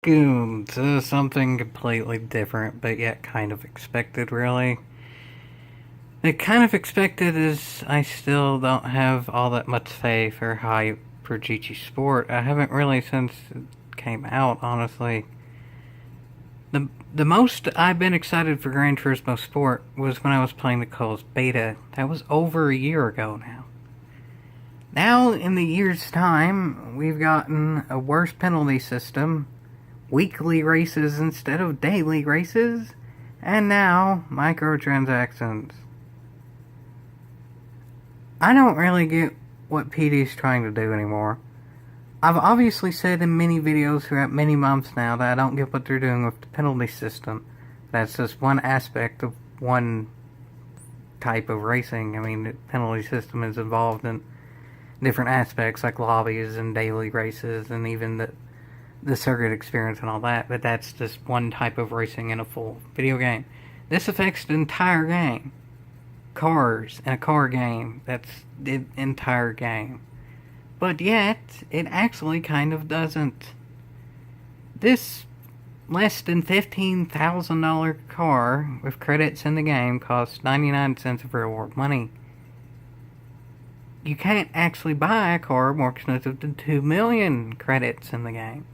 Welcome to something completely different, but yet kind of expected, really. The kind of expected is I still don't have all that much faith or hype for GT Sport. I haven't really since it came out, honestly. The most I've been excited for Gran Turismo Sport was when I was playing the Cole's beta. That was over a year ago now. Now, in the year's time, we've gotten a worse penalty system, weekly races instead of daily races, and now microtransactions. I don't really get what PD's trying to do anymore. I've obviously said in many videos throughout many months now that I don't get what they're doing with the penalty system. That's just one aspect of one type of racing. I mean, the penalty system is involved in different aspects like lobbies and daily races and even the circuit experience and all that, but that's just one type of racing in a full video game. This affects the entire game. Cars in a car game, that's the entire game. But yet, it actually kind of doesn't. This less than $15,000 car with credits in the game costs 99 cents of real world money. You can't actually buy a car more expensive than 2 million credits in the game.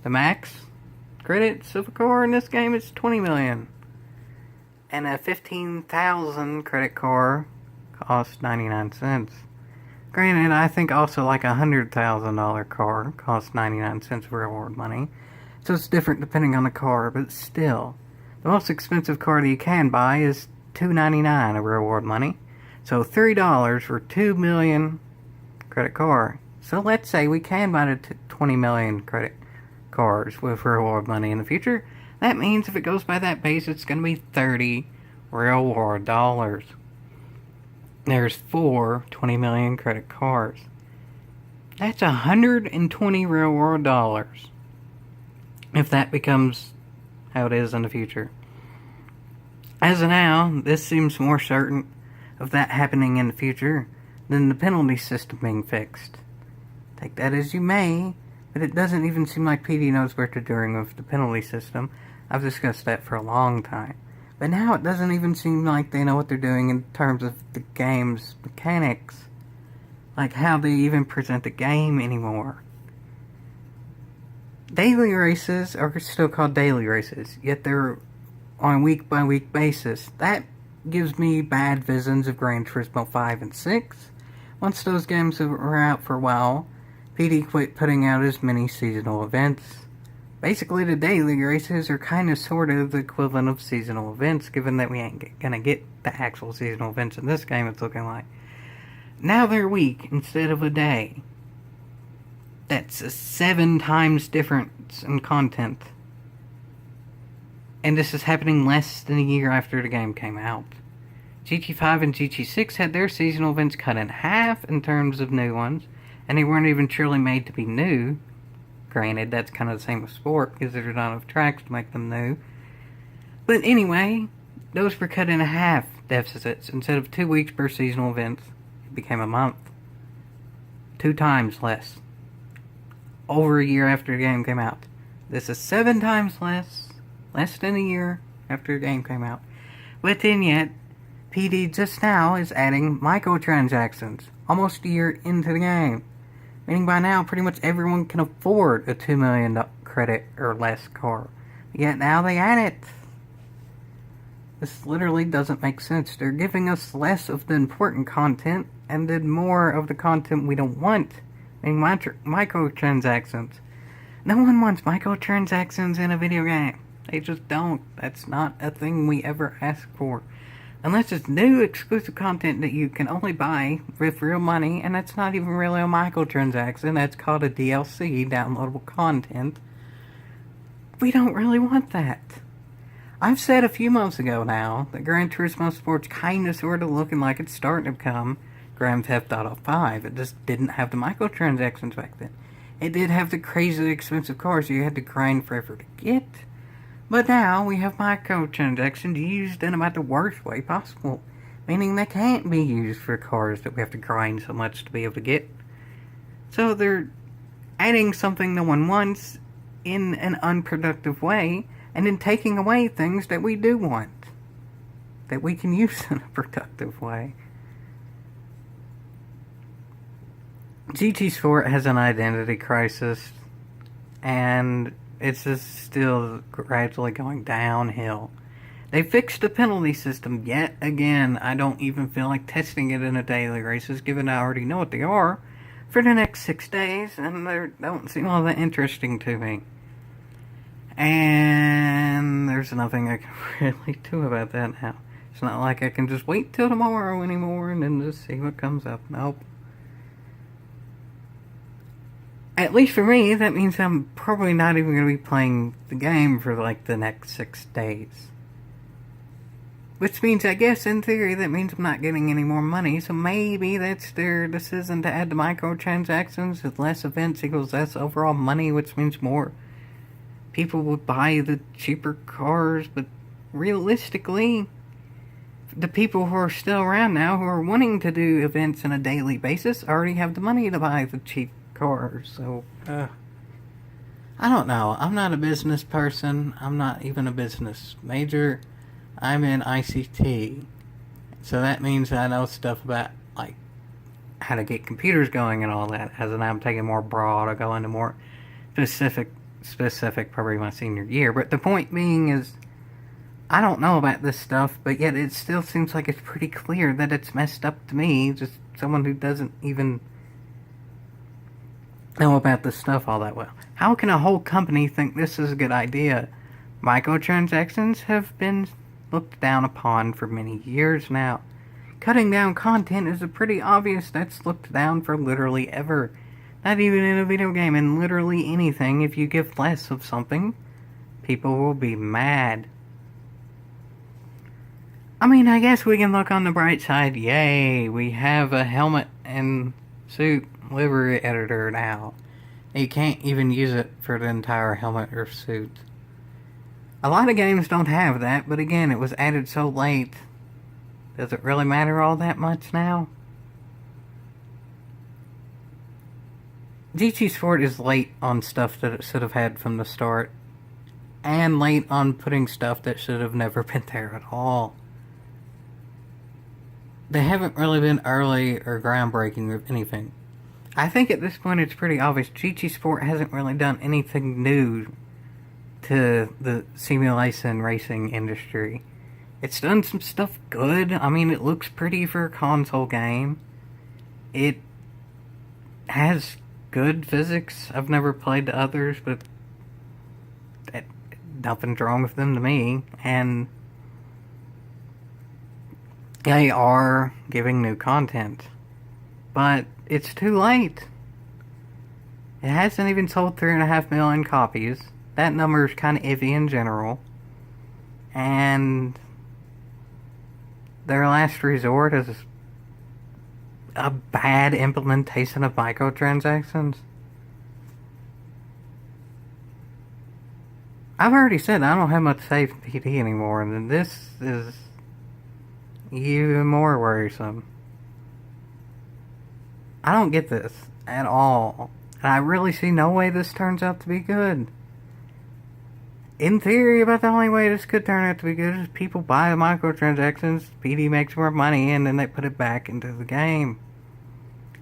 The max credits of a car in this game is 20 million. And a 15,000 credit car costs 99 cents. Granted, I think also like a $100,000 car costs 99 cents of real world money. So it's different depending on the car, but still. The most expensive car that you can buy is $299 of real world money. So $3 for 2 million credit car. So let's say we can buy the 20 million credit cars with real world money in the future. That means if it goes by that base, it's going to be 30 real world dollars. There's 4 20 million credit cars. That's 120 real world dollars. If that becomes how it is in the future. As of now, this seems more certain of that happening in the future than the penalty system being fixed. Take that as you may, but it doesn't even seem like PD knows what they're doing with the penalty system. I've discussed that for a long time. But now it doesn't even seem like they know what they're doing in terms of the game's mechanics. Like how they even present the game anymore. Daily races are still called daily races, yet they're on a week-by-week basis. That gives me bad visions of Gran Turismo 5 and 6. Once those games were out for a while, PD quit putting out as many seasonal events. Basically, the daily races are kind of sort of the equivalent of seasonal events, given that we ain't gonna get the actual seasonal events in this game, it's looking like. Now they're a week instead of a day. That's a 7 times difference in content. And this is happening less than a year after the game came out. GT5 and GT6 had their seasonal events cut in half in terms of new ones, and they weren't even truly made to be new. Granted, that's kind of the same with sport, because there's not enough tracks to make them new. But anyway, those were cut in half deficits. Instead of 2 weeks per seasonal event, it became a month. 2 times less. Over a year after the game came out. This is 7 times less than a year after the game came out. But then yet, PD just now is adding microtransactions, almost a year into the game. Meaning by now, pretty much everyone can afford a 2 million credit or less car. Yet now they add it. This literally doesn't make sense. They're giving us less of the important content and then more of the content we don't want. Meaning microtransactions. No one wants microtransactions in a video game. They just don't. That's not a thing we ever ask for. Unless it's new exclusive content that you can only buy with real money, and that's not even really a microtransaction, that's called a DLC, downloadable content. We don't really want that. I've said a few months ago now that Gran Turismo Sport's kinda sorta looking like it's starting to become Grand Theft Auto 5. It just didn't have the microtransactions back then. It did have the crazy expensive cars you had to grind forever to get. But now we have microtransactions used in about the worst way possible. Meaning they can't be used for cars that we have to grind so much to be able to get. So they're adding something no one wants in an unproductive way, and then taking away things that we do want, that we can use in a productive way. GT Sport has an identity crisis, and it's just still gradually going downhill. They fixed the penalty system yet again. I don't even feel like testing it in a daily races, given I already know what they are, for the next 6 days, and they don't seem all that interesting to me. And there's nothing I can really do about that now. It's not like I can just wait till tomorrow anymore and then just see what comes up. Nope. At least for me, that means I'm probably not even going to be playing the game for like the next 6 days. Which means, I guess, in theory, that means I'm not getting any more money, so maybe that's their decision to add the microtransactions. With less events equals less overall money, which means more people would buy the cheaper cars, but realistically, the people who are still around now who are wanting to do events on a daily basis already have the money to buy the cheap cars, so, I don't know. I'm not a business person. I'm not even a business major. I'm in ICT, so that means I know stuff about, like, how to get computers going and all that, as in I'm taking more broad, I'll go into more specific probably my senior year, but the point being is, I don't know about this stuff, but yet it still seems like it's pretty clear that it's messed up to me, just someone who doesn't even know about this stuff all that well. How can a whole company think this is a good idea? Microtransactions have been looked down upon for many years now. Cutting down content is a pretty obvious that's looked down for literally ever. Not even in a video game, in literally anything. If you give less of something, people will be mad. I mean, I guess we can look on the bright side. Yay, we have a helmet and suit livery editor now. You can't even use it for the entire helmet or suit. A lot of games don't have that, but again, it was added so late. Does it really matter all that much now? GT Sport is late on stuff that it should have had from the start, and late on putting stuff that should have never been there at all. They haven't really been early or groundbreaking with anything. I think at this point it's pretty obvious GT Sport hasn't really done anything new to the simulation racing industry. It's done some stuff good. I mean, it looks pretty for a console game. It has good physics. I've never played the others, but nothing's wrong with them to me. And they are giving new content. But it's too late. It hasn't even sold 3.5 million copies. That number is kind of iffy in general. And their last resort is a bad implementation of microtransactions. I've already said I don't have much faith in PD anymore, and this is even more worrisome. I don't get this at all, and I really see no way this turns out to be good. In theory, about the only way this could turn out to be good is people buy the microtransactions, PD makes more money, and then they put it back into the game.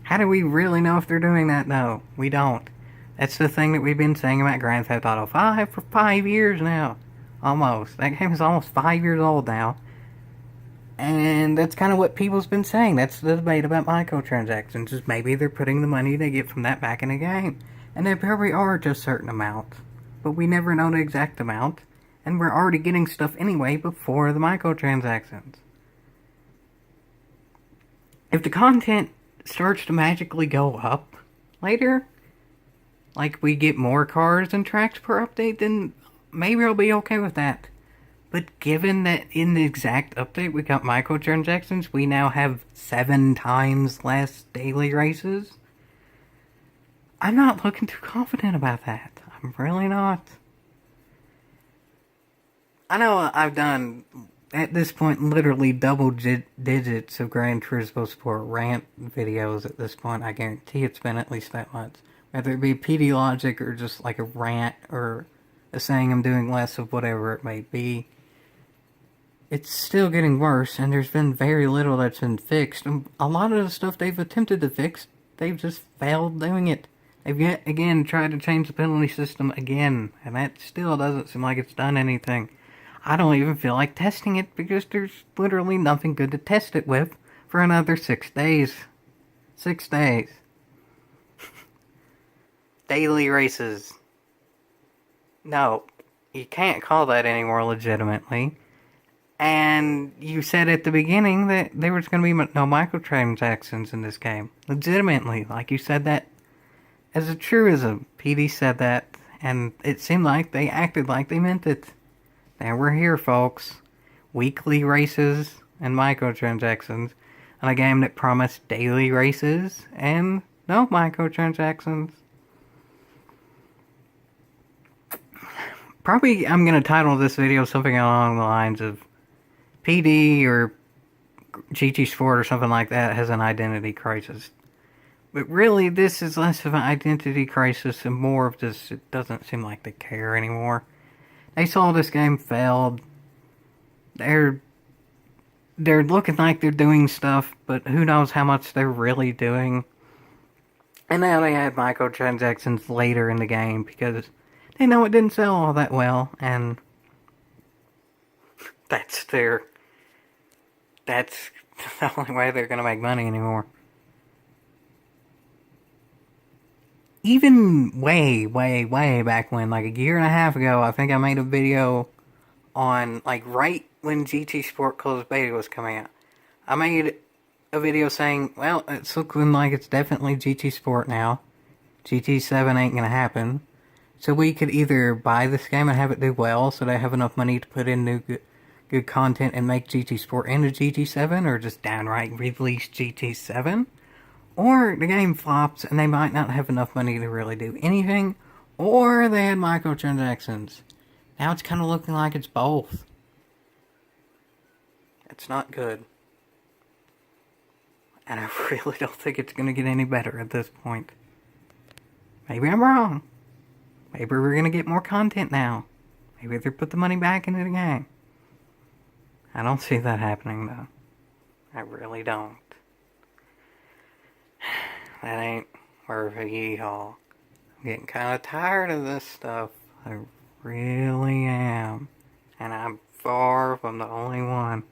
How do we really know if they're doing that? No, we don't. That's the thing that we've been saying about Grand Theft Auto 5 for 5 years now. Almost. That game is almost 5 years old now. And that's kind of what people's been saying. That's the debate about microtransactions, is maybe they're putting the money they get from that back in the game. And they probably are to a certain amount. But we never know the exact amount, and we're already getting stuff anyway before the microtransactions. If the content starts to magically go up later, like we get more cars and tracks per update, then maybe I'll be okay with that. But given that in the exact update we got microtransactions, we now have 7 times less daily races, I'm not looking too confident about that. I'm really not. I know I've done, at this point, literally double digits of Gran Turismo Sport rant videos at this point. I guarantee it's been at least that much. whether it be PD logic or just like a rant or a saying I'm doing less of whatever it may be. It's still getting worse, and there's been very little that's been fixed. And a lot of the stuff they've attempted to fix, they've just failed doing it. They've yet again tried to change the penalty system again, and that still doesn't seem like it's done anything. I don't even feel like testing it because there's literally nothing good to test it with for another 6 days. 6 days. Daily races. No, you can't call that anymore legitimately. And you said at the beginning that there was going to be no microtransactions in this game. Legitimately. Like you said that as a truism. PD said that, and it seemed like they acted like they meant it. Now we're here, folks. Weekly races and microtransactions on a game that promised daily races and no microtransactions. Probably I'm going to title this video something along the lines of PD or GT Sport or something like that has an identity crisis. But really, this is less of an identity crisis and more of just, it doesn't seem like they care anymore. They saw this game failed. They're looking like they're doing stuff, but who knows how much they're really doing. And now they add microtransactions later in the game because they know it didn't sell all that well, and that's the only way they're gonna make money anymore. Even way back when, like a year and a half ago, I think I made a video on, like, right when GT Sport Closed Beta was coming out. I made a video saying, well, it's looking like it's definitely GT Sport now. GT 7 ain't gonna happen. So we could either buy this game and have it do well, so they have enough money to put in new good content and make GT Sport into GT 7, or just downright release GT 7. Or the game flops and they might not have enough money to really do anything, or they had microtransactions. Now it's kind of looking like it's both. It's not good. And I really don't think it's going to get any better at this point. Maybe I'm wrong. Maybe we're going to get more content now. Maybe they put the money back into the game. I don't see that happening, though. I really don't. That ain't worth a yeehaw. I'm getting kind of tired of this stuff. I really am. And I'm far from the only one.